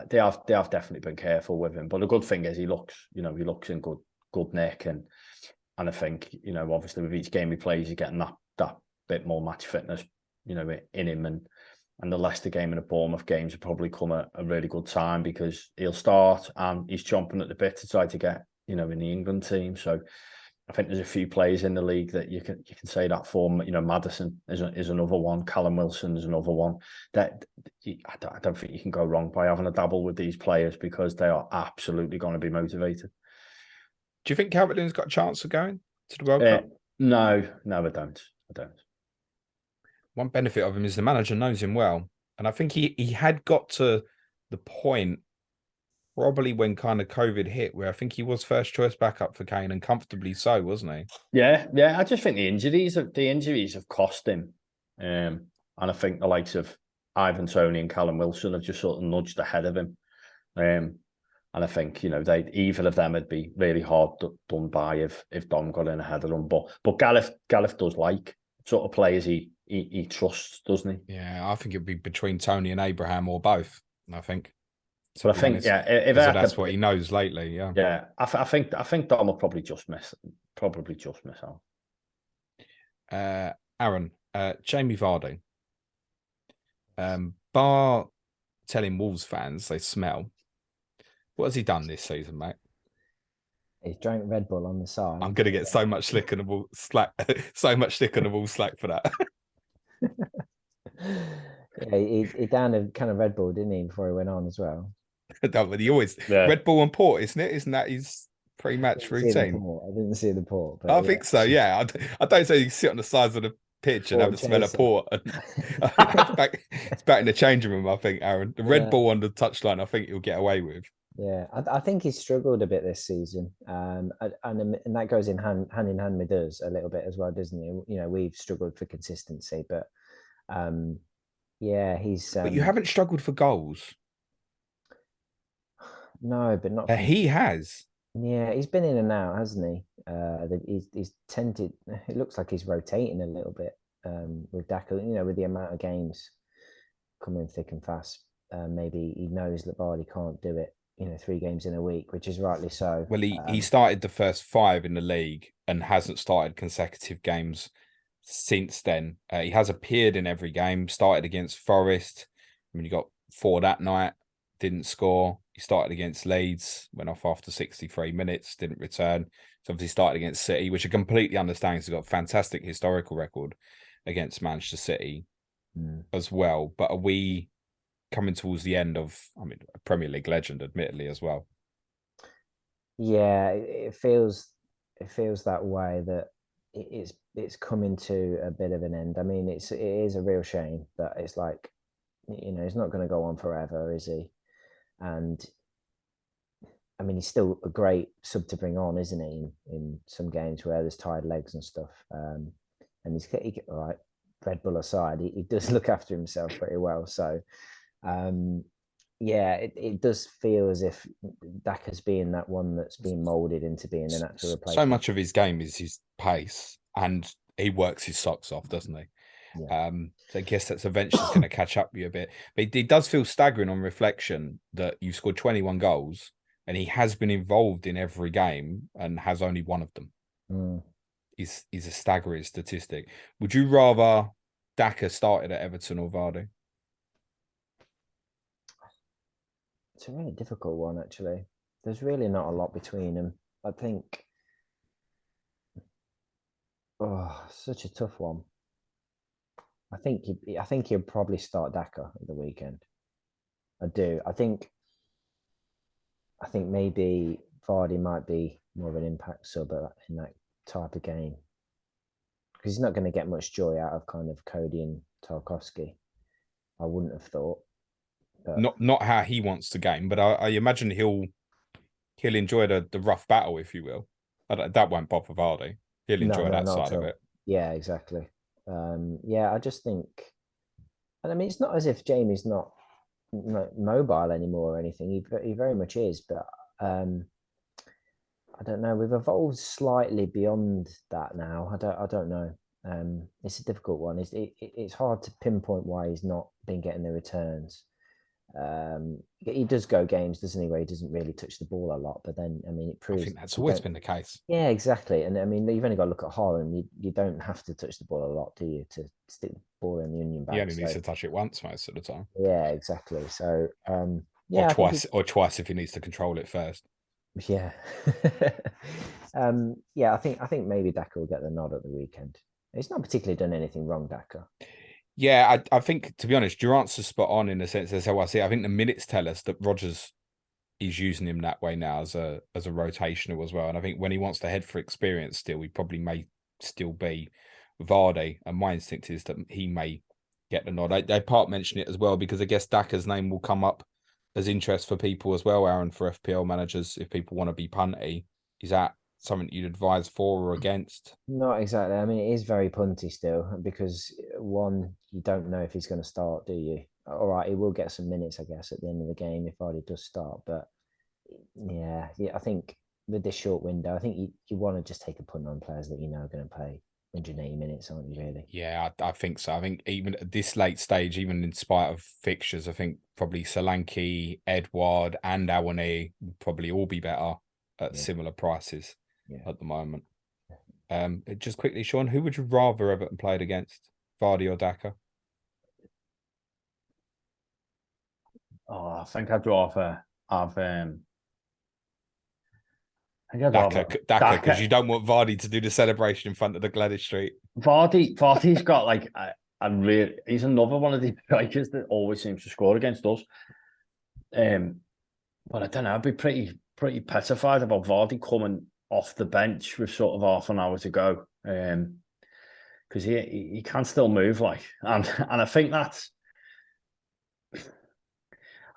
they have definitely been careful with him. But the good thing is he looks in good nick, and I think, you know, obviously with each game he plays, he's getting that bit more match fitness, you know, in him, and the Leicester game and the Bournemouth games have probably come at a really good time because he'll start and he's chomping at the bit to try to get, you know, in the England team. So I think there's a few players in the league that you can say that for. You know, Maddison is another one. Callum Wilson is another one. That I don't think you can go wrong by having a dabble with these players because they are absolutely going to be motivated. Do you think Calvert-Lewin's got a chance of going to the World Cup? No, I don't. One benefit of him is the manager knows him well. And I think he had got to the point probably when kind of COVID hit where I think he was first choice backup for Kane, and comfortably so, wasn't he? Yeah. I just think the injuries have cost him. And I think the likes of Ivan Toney and Callum Wilson have just sort of nudged ahead of him. And I think, you know, either of them would be really hard done by if Dom got in ahead of them. But Galif does like sort of players he trusts, doesn't he? Yeah, I think it'd be between Tony and Abraham or both. I think. But I think, honest, if that's what he knows lately. Yeah, yeah. I think Dom will probably just miss out. Aaron, Jamie Vardy. Bar telling Wolves fans they smell. What has he done this season, mate? He's drank Red Bull on the side. I'm gonna get so much slick on the wall slack, so much stick on the wall slack for that. Yeah, he downed a kind of Red Bull, didn't he, before he went on as well? No, but he always Red Bull and port, isn't it? Isn't that his pre-match routine? I didn't see the port. But I think so. Yeah, I don't say you sit on the sides of the pitch and have a smell of port. It's back in the changing room. I think Aaron, the Red Bull on the touchline, I think he'll get away with. Yeah, I think he's struggled a bit this season, and that goes hand in hand with us a little bit as well, doesn't it? You know, we've struggled for consistency, but yeah, he's. But you haven't struggled for goals. No, but not. He has. Yeah, he's been in and out, hasn't he? He's tended. It looks like he's rotating a little bit with Daka. You know, with the amount of games coming thick and fast. Maybe he knows that Vardy can't do it. You know, 3 games in a week, which is rightly so. Well, he started the first 5 in the league and hasn't started consecutive games since then. He has appeared in every game. Started against Forest. I mean, he got 4 that night. Didn't score. He started against Leeds. Went off after 63 minutes. Didn't return. So obviously started against City, which I completely understand. He's got a fantastic historical record against Manchester City as well. But are we coming towards the end of, I mean, a Premier League legend, admittedly, as well? Yeah, it feels that way, that it's coming to a bit of an end. I mean, it is a real shame, but it's like, you know, he's not going to go on forever, is he? And I mean, he's still a great sub to bring on, isn't he? In some games where there's tired legs and stuff. And he all right, Red Bull aside, he does look after himself pretty well. So, yeah, it does feel as if Daka's being that one that's been moulded into being an actual replacement. So much of his game is his pace, and he works his socks off, doesn't he? Yeah. So I guess that's eventually going to catch up with you a bit. But it does feel staggering on reflection that you've scored 21 goals and he has been involved in every game and has only one of them. Is a staggering statistic. Would you rather Daka started at Everton or Vardy? It's a really difficult one, actually. There's really not a lot between them. I think, such a tough one. I think he'll probably start Daka at the weekend. I do. I think maybe Vardy might be more of an impact sub in that type of game. because he's not going to get much joy out of kind of Coady and Tarkowski. I wouldn't have thought. But... Not how he wants to game, but I imagine he'll enjoy the rough battle, if you will. That won't bother Vardy. He'll enjoy that side of it. Yeah, exactly. I just think, and I mean, it's not as if Jamie's not mobile anymore or anything. He very much is, but I don't know. We've evolved slightly beyond that now. I don't know. It's a difficult one. It's hard to pinpoint why he's not been getting the returns. He does go games, doesn't he, where he doesn't really touch the ball a lot, but then I mean it proves, I think that's always been the case. Yeah, exactly. And I mean, you've only got to look at Holland. You don't have to touch the ball a lot, do you, to stick the ball in the onion bag? He only needs to touch it once most of the time. Yeah, exactly. So or twice if he needs to control it first. Yeah. I think maybe Daka will get the nod at the weekend. He's not particularly done anything wrong, Daka. Yeah, I think, to be honest, your answer's spot on in the sense that's how I see it. I think the minutes tell us that Rodgers is using him that way now as a rotational as well. And I think when he wants to head for experience still, he probably may still be Vardy. And my instinct is that he may get the nod. They part mention it as well because I guess Daka's name will come up as interest for people as well, Aaron, for FPL managers. If people want to be punty, is that something you'd advise for or against? Not exactly. I mean, it is very punty still because one, you don't know if he's going to start, do you? All right, he will get some minutes, I guess, at the end of the game if Vardy does start. But yeah, I think with this short window, I think you want to just take a punt on players that you know are going to play 180 minutes, aren't you, really? Yeah, I think so. I think even at this late stage, even in spite of fixtures, I think probably Solanke, Edouard and Awani will probably all be better at similar prices at the moment. Just quickly, Sean, who would you rather Everton played against, Vardy or Daka? I think I'd rather have Daka, because you don't want Vardy to do the celebration in front of the Gladys Street. Vardy's got like he's another one of the strikers that always seems to score against us. But I don't know, I'd be pretty petrified about Vardy coming off the bench with sort of half an hour to go, because he can still move, like, and I think that's.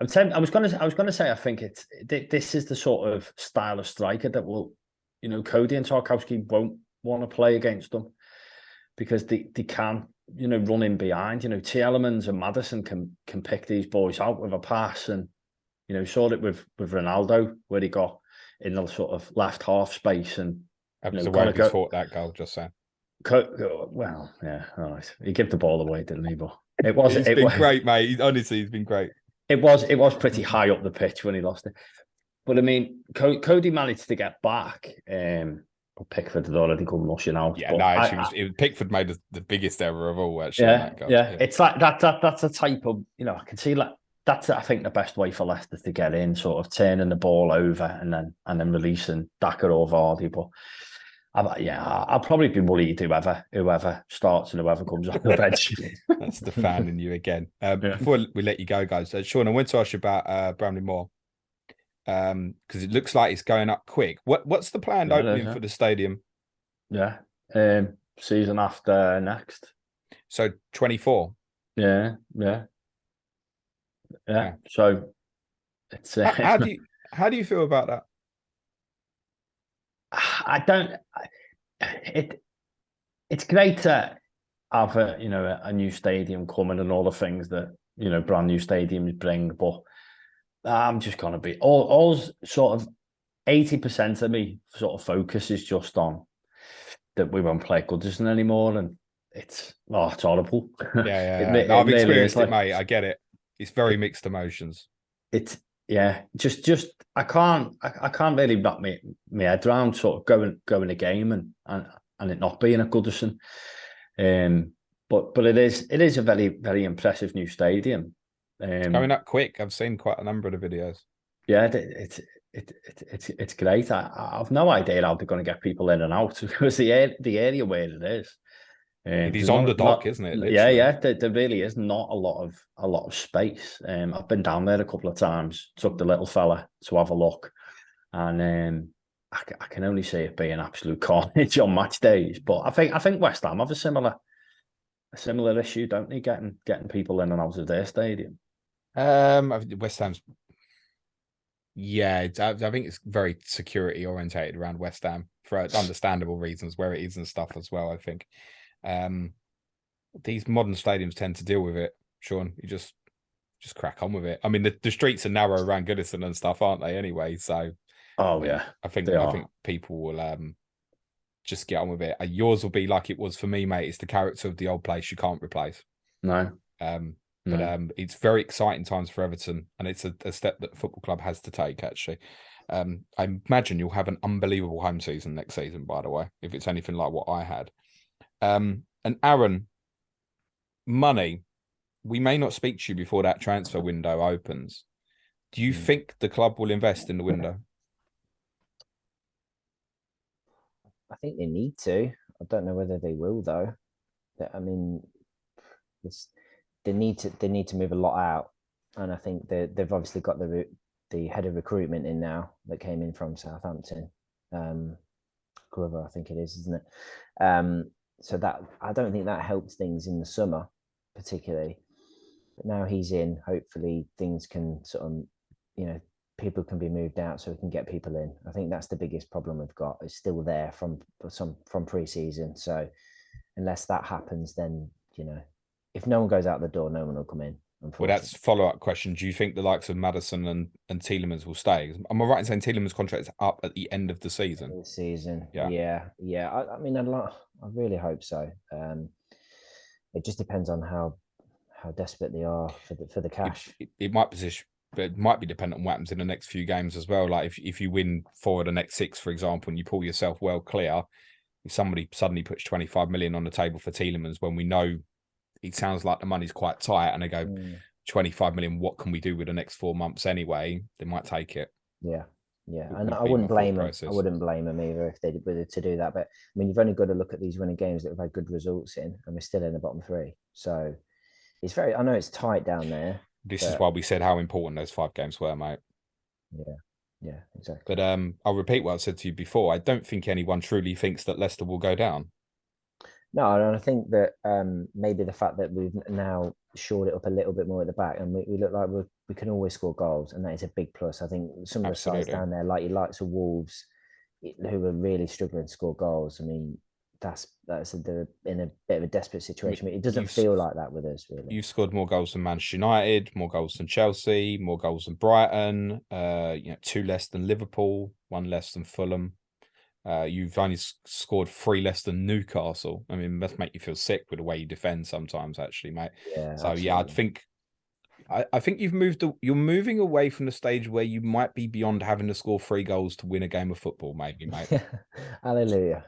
I was going to say I think this is the sort of style of striker that will, Coady and Tarkowski won't want to play against them because they can, run in behind. Tielemans and Maddison can pick these boys out with a pass, and saw it with Ronaldo where he got in the sort of left half space and Iwobi fought that goal, just saying. Well, yeah, all right. He gave the ball away, didn't he? But it's been great, mate. Honestly, he's been great. It was pretty high up the pitch when he lost it. But I mean, Coady managed to get back. Pickford had already come rushing out. Yeah, Pickford made the biggest error of all. Actually, yeah. It's like that's a type of, I can see like that's, I think, the best way for Leicester to get in, sort of turning the ball over and then releasing Daka or Vardy. But I'll probably be worried whoever starts and whoever comes off the bench. That's the fan in you again. Before we let you go, guys, Sean, I want to ask you about Bramley Moore because it looks like it's going up quick. What's the planned opening for the stadium? Yeah, season after next. So 24. Yeah. So it's how do you feel about that? I don't. It's great to have a new stadium coming and all the things that brand new stadiums bring, but I'm just gonna be all sort of 80% of me sort of focus is just on that we won't play Goodison anymore, and it's horrible. Yeah. I've experienced it, mate. I get it. It's very mixed emotions. It's just I can't really wrap my head around sort of going a game and it not being a Goodison. But it is a very, very impressive new stadium. It's going up quick. I've seen quite a number of the videos. Yeah, it's great. I've no idea how they're going to get people in and out because the area where it is. It is on the dock, isn't it? Literally. Yeah. There really is not a lot of space. I've been down there a couple of times. Took the little fella to have a look, and I can only see it being absolute carnage on match days. But I think West Ham have a similar issue, don't they? Getting people in and out of their stadium. I think West Ham's. Yeah, I think it's very security orientated around West Ham for understandable reasons where it is and stuff as well. I think these modern stadiums tend to deal with it. Sean, you just crack on with it. I mean, the streets are narrow around Goodison and stuff, aren't they? Anyway, so yeah, I think people will just get on with it. Yours will be like it was for me, mate. It's the character of the old place you can't replace. No. But it's very exciting times for Everton, and it's a step that the football club has to take, actually. I imagine you'll have an unbelievable home season next season, by the way, if it's anything like what I had. And Aaron, money, we may not speak to you before that transfer window opens. Do you think the club will invest in the window? I think they need to. I don't know whether they will, though. I mean, they need to move a lot out, and I think they've obviously got the head of recruitment in now that came in from Southampton, Glover, I think it is, isn't it? So that I don't think that helps things in the summer particularly, but now he's in, hopefully things can sort of, people can be moved out so we can get people in. I think that's the biggest problem we've got. It's still there from pre-season, so unless that happens, then if no one goes out the door, no one will come in. Well, that's a follow-up question. Do you think the likes of Maddison and Tielemans will stay? Am I right in saying Tielemans' contract is up at the end of the season? Yeah. I mean, I really hope so. It just depends on how desperate they are for the cash. It might be dependent on what happens in the next few games as well. Like if you win 4 of the next 6, for example, and you pull yourself well clear, if somebody suddenly puts 25 million on the table for Tielemans when we know it sounds like the money's quite tight, and they go 25 million, what can we do with the next 4 months anyway? They might take it. Yeah. And I wouldn't blame them. I wouldn't blame them either if they were to do that. But I mean, you've only got to look at these winning games that we've had good results in, and we're still in the bottom 3. So it's I know it's tight down there. This is why we said how important those 5 games were, mate. Yeah, exactly. But I'll repeat what I said to you before. I don't think anyone truly thinks that Leicester will go down. No, and I think that maybe the fact that we've now shored it up a little bit more at the back, and we look like we can always score goals, and that is a big plus. I think some of the sides down there, like your likes of Wolves, who are really struggling to score goals. I mean, they're in a bit of a desperate situation. It doesn't feel like that with us, really. You've scored more goals than Manchester United, more goals than Chelsea, more goals than Brighton. 2 less than Liverpool, 1 less than Fulham. You've only scored 3 less than Newcastle. I mean, must make you feel sick with the way you defend sometimes, actually, mate. Yeah. So absolutely. I think you're moving away from the stage where you might be beyond having to score 3 goals to win a game of football, maybe, mate. Hallelujah.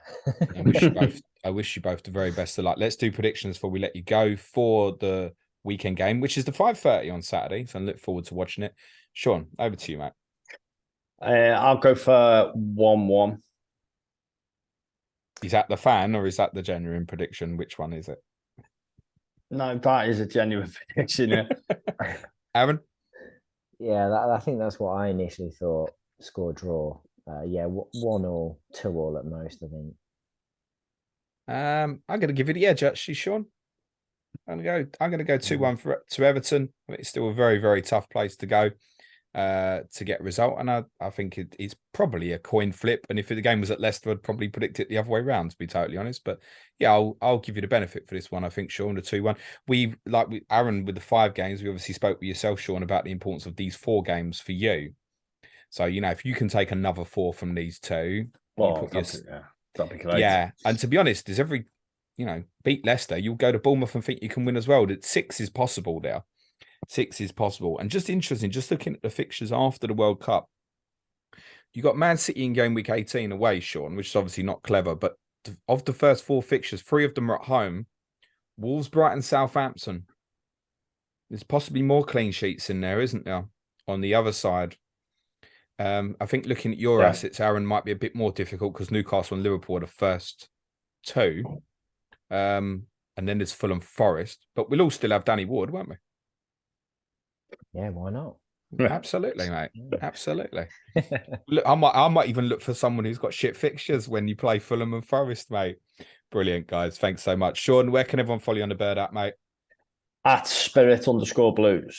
I wish you both the very best of luck. Let's do predictions before we let you go for the weekend game, which is the 5:30 on Saturday. So I look forward to watching it. Sean, over to you, mate. I'll go for 1-1. Is that the fan or is that the genuine prediction? Which one is it? No, that is a genuine prediction. Yeah. Aaron? Yeah, I think that's what I initially thought. Score draw. 1 or 2 all at most, I think. I'm going to give you the edge, actually, Sean. I'm going to go 2-1 to Everton. It's still a very, very tough place to go to get a result, and I think it's probably a coin flip. And if the game was at Leicester, I'd probably predict it the other way around, to be totally honest. But yeah, I'll give you the benefit for this one. I think, Sean, the 2-1. Aaron with the 5 games. We obviously spoke with yourself, Sean, about the importance of these 4 games for you. So if you can take another 4 from these 2, that'd be great. Yeah, and to be honest, there's every beat Leicester, you'll go to Bournemouth and think you can win as well. That 6 is possible there. 6 is possible. And just interesting, just looking at the fixtures after the World Cup, you got Man City in game week 18 away, Sean, which is obviously not clever, but of the first 4 fixtures, 3 of them are at home. Wolves, Brighton, Southampton. There's possibly more clean sheets in there, isn't there? On the other side, I think looking at your assets, Aaron, might be a bit more difficult because Newcastle and Liverpool are the first 2. And then there's Fulham Forest, but we'll all still have Danny Ward, won't we? Yeah, why not? Absolutely, mate. Absolutely. Look, I might even look for someone who's got shit fixtures when you play Fulham and Forest, mate. Brilliant, guys. Thanks so much. Sean, where can everyone follow you on the Bird app, mate? At Spirit_Blues.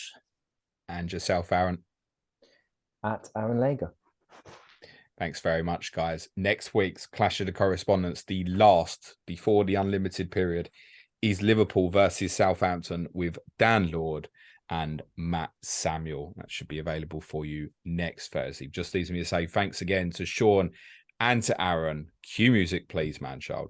And yourself, Aaron? At Aaron Lagor. Thanks very much, guys. Next week's Clash of the Correspondents, the last before the unlimited period, is Liverpool versus Southampton with Dan Lord and Matt Samuel. That should be available for you next Thursday. Just leaves me to say thanks again to Sean and to Aaron. Cue music, please, man child.